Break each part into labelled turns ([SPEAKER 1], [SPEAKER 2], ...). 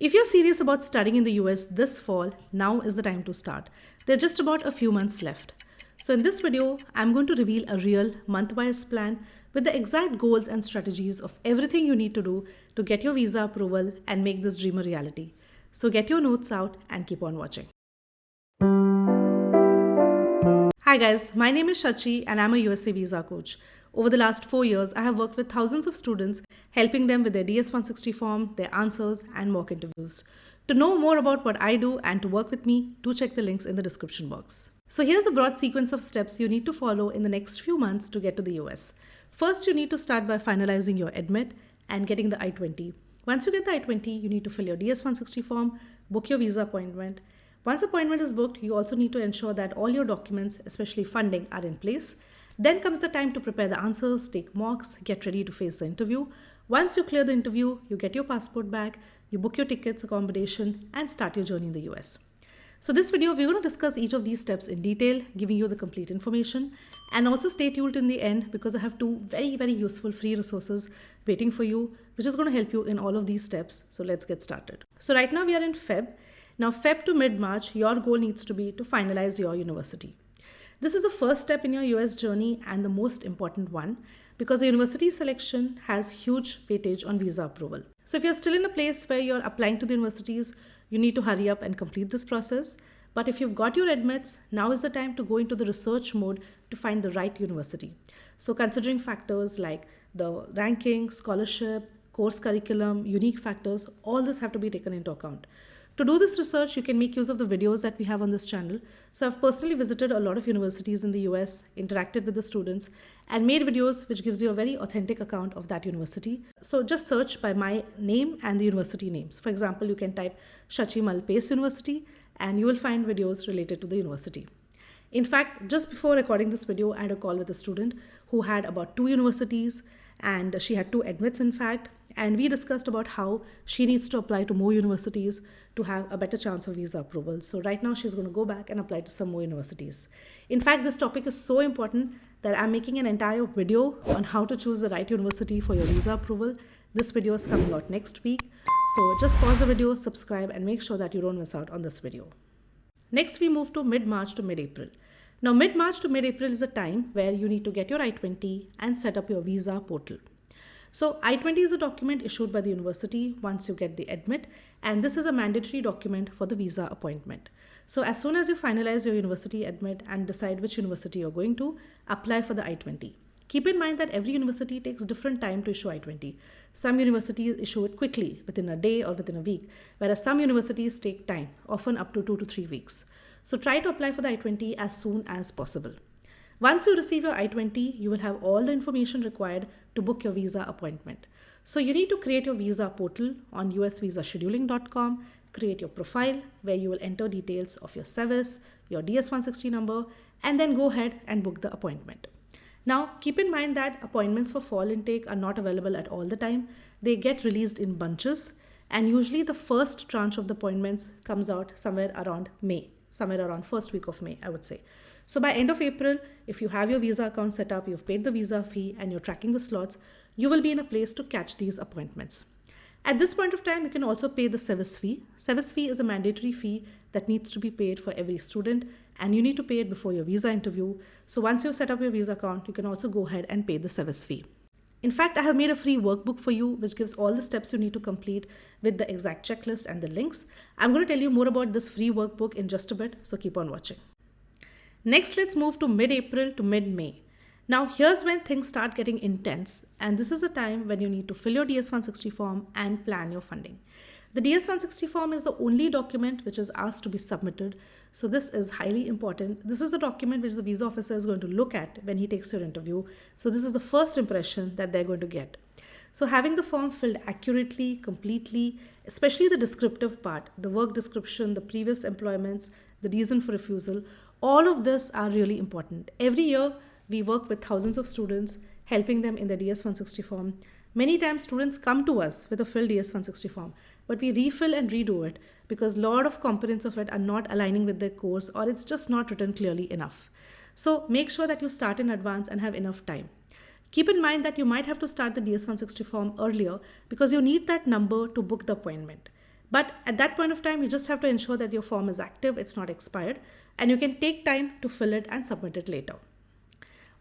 [SPEAKER 1] If you're serious about studying in the US this fall, now is the time to start. There are just about a few months left. So in this video, I'm going to reveal a real month-wise plan with the exact goals and strategies of everything you need to do to get your visa approval and make this dream a reality. So get your notes out and keep on watching. Hi guys, my name is Shachi and I'm a USA visa coach. Over the last 4 years, I have worked with thousands of students, helping them with their DS-160 form, their answers, and mock interviews. To know more about what I do and to work with me, do check the links in the description box. So here's a broad sequence of steps you need to follow in the next few months to get to the US. First, you need to start by finalizing your admit and getting the I-20. Once you get the I-20, you need to fill your DS-160 form, book your visa appointment. Once appointment is booked, you also need to ensure that all your documents, especially funding, are in place. Then comes the time to prepare the answers, take mocks, get ready to face the interview. Once you clear the interview, you get your passport back, you book your tickets, accommodation, and start your journey in the US. So this video, we're going to discuss each of these steps in detail, giving you the complete information. And also stay tuned in the end because I have two very useful free resources waiting for you, which is going to help you in all of these steps. So let's get started. So right now we are in Feb. Now Feb to mid-March, your goal needs to be to finalize your university. This is the first step in your US journey and the most important one because the university selection has huge weightage on visa approval. So if you're still in a place where you're applying to the universities, you need to hurry up and complete this process. But if you've got your admits, now is the time to go into the research mode to find the right university. So considering factors like the ranking, scholarship, course curriculum, unique factors, all this have to be taken into account. To do this research, you can make use of the videos that we have on this channel. So I've personally visited a lot of universities in the US, interacted with the students, and made videos which gives you a very authentic account of that university. So just search by my name and the university names. For example, you can type Shachi Mall Pace University and you will find videos related to the university. In fact, just before recording this video, I had a call with a student who had about 2 universities and she had 2 admits in fact. And we discussed about how she needs to apply to more universities to have a better chance of visa approval. So right now she's going to go back and apply to some more universities. In fact, this topic is so important that I'm making an entire video on how to choose the right university for your visa approval. This video is coming out next week. So just pause the video, subscribe, and make sure that you don't miss out on this video. Next, we move to mid-March to mid-April. Now, mid-March to mid-April is a time where you need to get your I-20 and set up your visa portal. So I-20 is a document issued by the university once you get the admit, and this is a mandatory document for the visa appointment. So as soon as you finalize your university admit and decide which university you're going to, apply for the I-20. Keep in mind that every university takes different time to issue I-20. Some universities issue it quickly, within a day or within a week, whereas some universities take time, often up to 2 to 3 weeks. So try to apply for the I-20 as soon as possible. Once you receive your I-20, you will have all the information required to book your visa appointment. So you need to create your visa portal on usvisascheduling.com, create your profile where you will enter details of your SEVIS, your DS-160 number, and then go ahead and book the appointment. Now, keep in mind that appointments for fall intake are not available at all the time. They get released in bunches, and usually the first tranche of the appointments comes out somewhere around May, somewhere around first week of May, I would say. So by end of April, if you have your visa account set up, you've paid the visa fee and you're tracking the slots, you will be in a place to catch these appointments. At this point of time, you can also pay the SEVIS fee. SEVIS fee is a mandatory fee that needs to be paid for every student and you need to pay it before your visa interview. So once you've set up your visa account, you can also go ahead and pay the SEVIS fee. In fact, I have made a free workbook for you which gives all the steps you need to complete with the exact checklist and the links. I'm going to tell you more about this free workbook in just a bit, so keep on watching. Next, let's move to mid-April to mid-May. Now, here's when things start getting intense, and this is a time when you need to fill your DS-160 form and plan your funding. The DS-160 form is the only document which is asked to be submitted, so this is highly important. This is the document which the visa officer is going to look at when he takes your interview, so this is the first impression that they're going to get. So having the form filled accurately, completely, especially the descriptive part, the work description, the previous employments, the reason for refusal, all of this are really important. Every year, we work with thousands of students, helping them in their DS-160 form. Many times, students come to us with a filled DS-160 form, but we refill and redo it because a lot of components of it are not aligning with their course or it's just not written clearly enough. So make sure that you start in advance and have enough time. Keep in mind that you might have to start the DS-160 form earlier because you need that number to book the appointment. But at that point of time, you just have to ensure that your form is active, it's not expired, and you can take time to fill it and submit it later.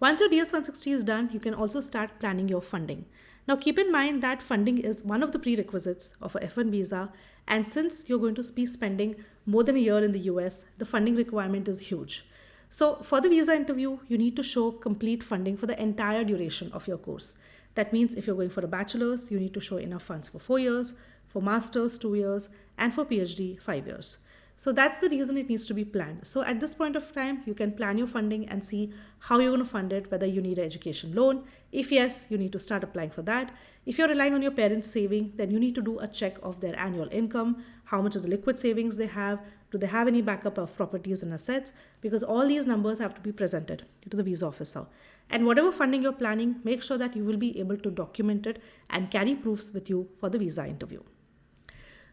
[SPEAKER 1] Once your DS-160 is done, you can also start planning your funding. Now keep in mind that funding is one of the prerequisites of a F1 visa, and since you're going to be spending more than a year in the US, the funding requirement is huge. So for the visa interview, you need to show complete funding for the entire duration of your course. That means if you're going for a bachelor's, you need to show enough funds for 4 years, for master's 2 years, and for PhD 5 years. So that's the reason it needs to be planned. So at this point of time, you can plan your funding and see how you're going to fund it, whether you need an education loan. If yes, you need to start applying for that. If you're relying on your parents' saving, then you need to do a check of their annual income, how much is the liquid savings they have, do they have any backup of properties and assets, because all these numbers have to be presented to the visa officer. And whatever funding you're planning, make sure that you will be able to document it and carry proofs with you for the visa interview.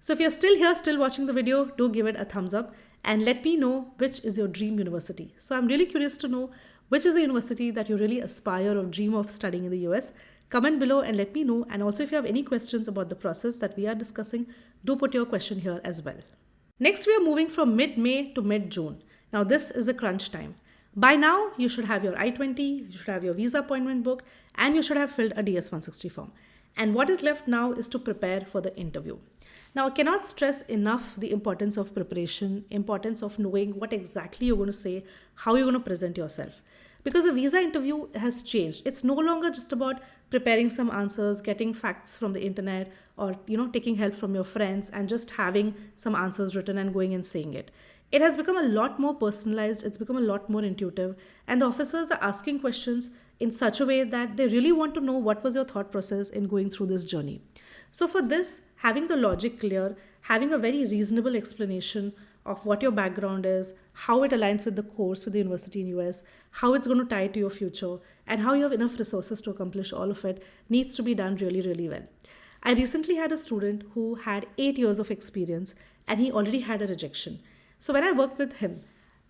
[SPEAKER 1] So if you're still here, still watching the video, do give it a thumbs up and let me know which is your dream university. So I'm really curious to know which is the university that you really aspire or dream of studying in the US. Comment below and let me know. And also if you have any questions about the process that we are discussing, do put your question here as well. Next, we are moving from mid-May to mid-June. Now this is a crunch time. By now, you should have your I-20, you should have your visa appointment booked, and you should have filled a DS-160 form. And what is left now is to prepare for the interview. Now, I cannot stress enough the importance of preparation, importance of knowing what exactly you're going to say, how you're going to present yourself. Because a visa interview has changed. It's no longer just about preparing some answers, getting facts from the internet, or taking help from your friends and just having some answers written and going and saying it. It has become a lot more personalized, it's become a lot more intuitive, and the officers are asking questions in such a way that they really want to know what was your thought process in going through this journey. So for this, having the logic clear, having a very reasonable explanation of what your background is, how it aligns with the course with the university in US, how it's going to tie to your future, and how you have enough resources to accomplish all of it needs to be done really, really well. I recently had a student who had 8 years of experience and he already had a rejection. So when I worked with him,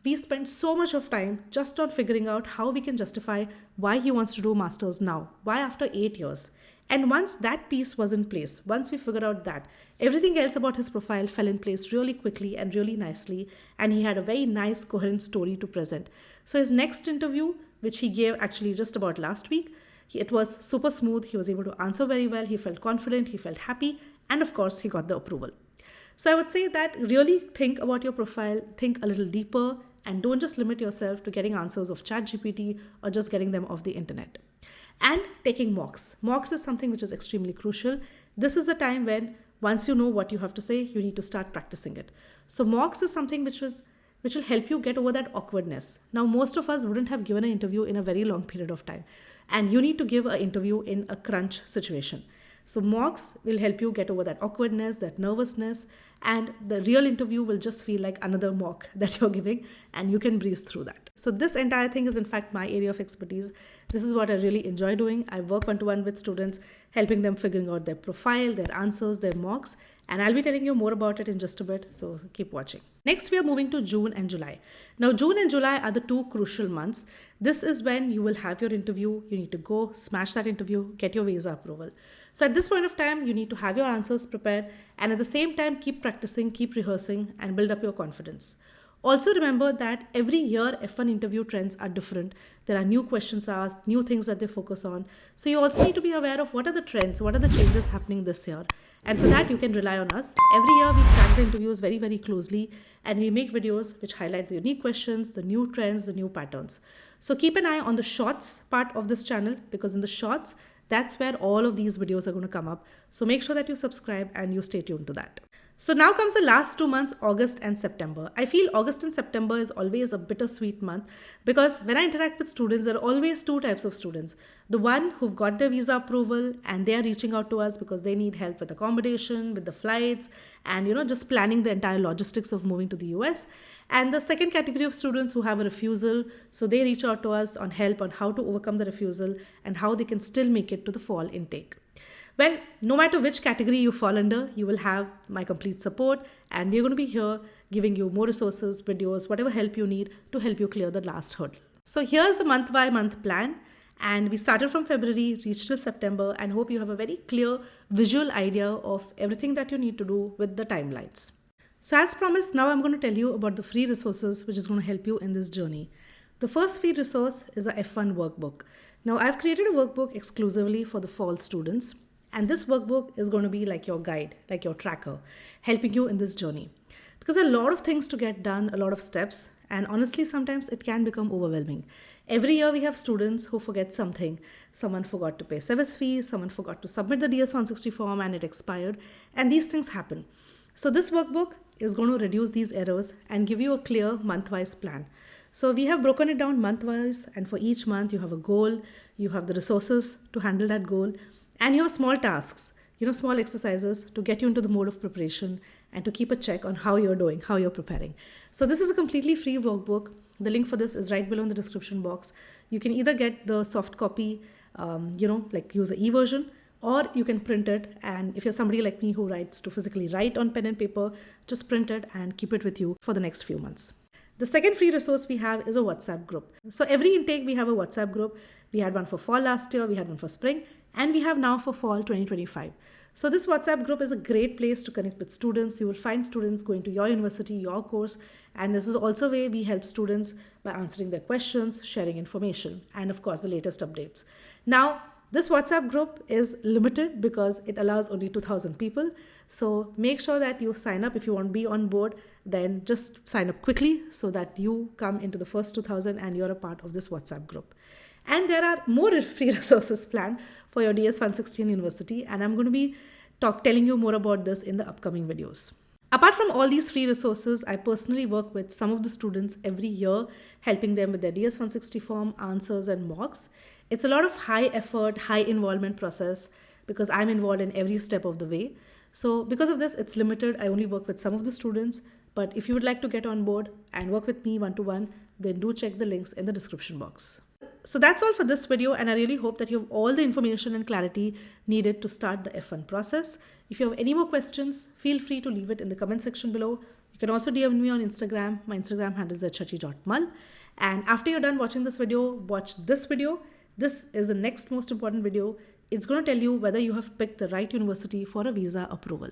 [SPEAKER 1] we spent so much of time just on figuring out how we can justify why he wants to do masters now, why after 8 years. And once that piece was in place, once we figured out that, everything else about his profile fell in place really quickly and really nicely, and he had a very nice coherent story to present. So his next interview, which he gave actually just about last week, it was super smooth. He was able to answer very well. He felt confident, he felt happy, and of course he got the approval. So I would say that really think about your profile, think a little deeper, and don't just limit yourself to getting answers of ChatGPT or just getting them off the internet. And taking mocks. Mocks is something which is extremely crucial. This is the time when once you know what you have to say, you need to start practicing it. So mocks is something which will help you get over that awkwardness. Now, most of us wouldn't have given an interview in a very long period of time. And you need to give an interview in a crunch situation. So mocks will help you get over that awkwardness, that nervousness, and the real interview will just feel like another mock that you're giving, and you can breeze through that. So this entire thing is in fact my area of expertise. This is what I really enjoy doing. I work one-to-one with students, helping them figuring out their profile, their answers, their mocks, and I'll be telling you more about it in just a bit, so keep watching. Next, we are moving to June and July. Now, June and July are the two crucial months. This is when you will have your interview. You need to go, smash that interview, get your visa approval. So at this point of time, you need to have your answers prepared, and at the same time, keep practicing, keep rehearsing, and build up your confidence. Also remember that every year F1 interview trends are different. There are new questions asked, new things that they focus on. So you also need to be aware of what are the trends, what are the changes happening this year. And for that, you can rely on us. Every year we track the interviews very, very closely, and we make videos which highlight the unique questions, the new trends, the new patterns. So keep an eye on the shorts part of this channel, because in the shorts, that's where all of these videos are going to come up. So make sure that you subscribe and you stay tuned to that. So now comes the last 2 months, August and September. I feel August and September is always a bittersweet month, because when I interact with students, there are always two types of students. The one who've got their visa approval and they are reaching out to us because they need help with accommodation, with the flights, and just planning the entire logistics of moving to the US. And the second category of students who have a refusal, so they reach out to us on help on how to overcome the refusal and how they can still make it to the fall intake. Well, no matter which category you fall under, you will have my complete support, and we're going to be here giving you more resources, videos, whatever help you need to help you clear the last hurdle. So here's the month by month plan, And we started from February, reached till September, and hope you have a very clear visual idea of everything that you need to do with the timelines. So, as promised, now I'm going to tell you about the free resources which is going to help you in this journey. The first free resource is a F1 workbook. Now, I've created a workbook exclusively for the fall students, and this workbook is going to be like your guide, like your tracker, helping you in this journey. Because there are a lot of things to get done, a lot of steps, and honestly, sometimes it can become overwhelming. Every year we have students who forget something. Someone forgot to pay service fee, someone forgot to submit the DS-160 form and it expired, and these things happen. So this workbook is going to reduce these errors and give you a clear month-wise plan. So we have broken it down month-wise, and for each month you have a goal, you have the resources to handle that goal, and you have small tasks, small exercises to get you into the mode of preparation and to keep a check on how you're doing, how you're preparing. So this is a completely free workbook. The link for this is right below in the description box. You can either get the soft copy, like use an e-version, or you can print it. And if you're somebody like me who likes to physically write on pen and paper, just print it and keep it with you for the next few months. The second free resource we have is a WhatsApp group. So every intake we have a WhatsApp group. We had one for fall last year, we had one for spring, and we have now for fall 2025. So this WhatsApp group is a great place to connect with students. You will find students going to your university, your course, and this is also a way we help students by answering their questions, sharing information, and of course the latest updates. Now, this WhatsApp group is limited because it allows only 2,000 people. So make sure that you sign up if you want to be on board. Then just sign up quickly so that you come into the first 2,000 and you're a part of this WhatsApp group. And there are more free resources planned for your DS-160 University, and I'm going to be telling you more about this in the upcoming videos. Apart from all these free resources, I personally work with some of the students every year, helping them with their DS-160 form, answers, and mocks. It's a lot of high effort, high involvement process because I'm involved in every step of the way. So because of this, it's limited. I only work with some of the students. But if you would like to get on board and work with me one-to-one, then do check the links in the description box. So that's all for this video, and I really hope that you have all the information and clarity needed to start the F1 process. If you have any more questions, feel free to leave it in the comment section below. You can also DM me on Instagram. My Instagram handle is @shachi.mall. And after you're done watching this video, watch this video. This is the next most important video. It's going to tell you whether you have picked the right university for a visa approval.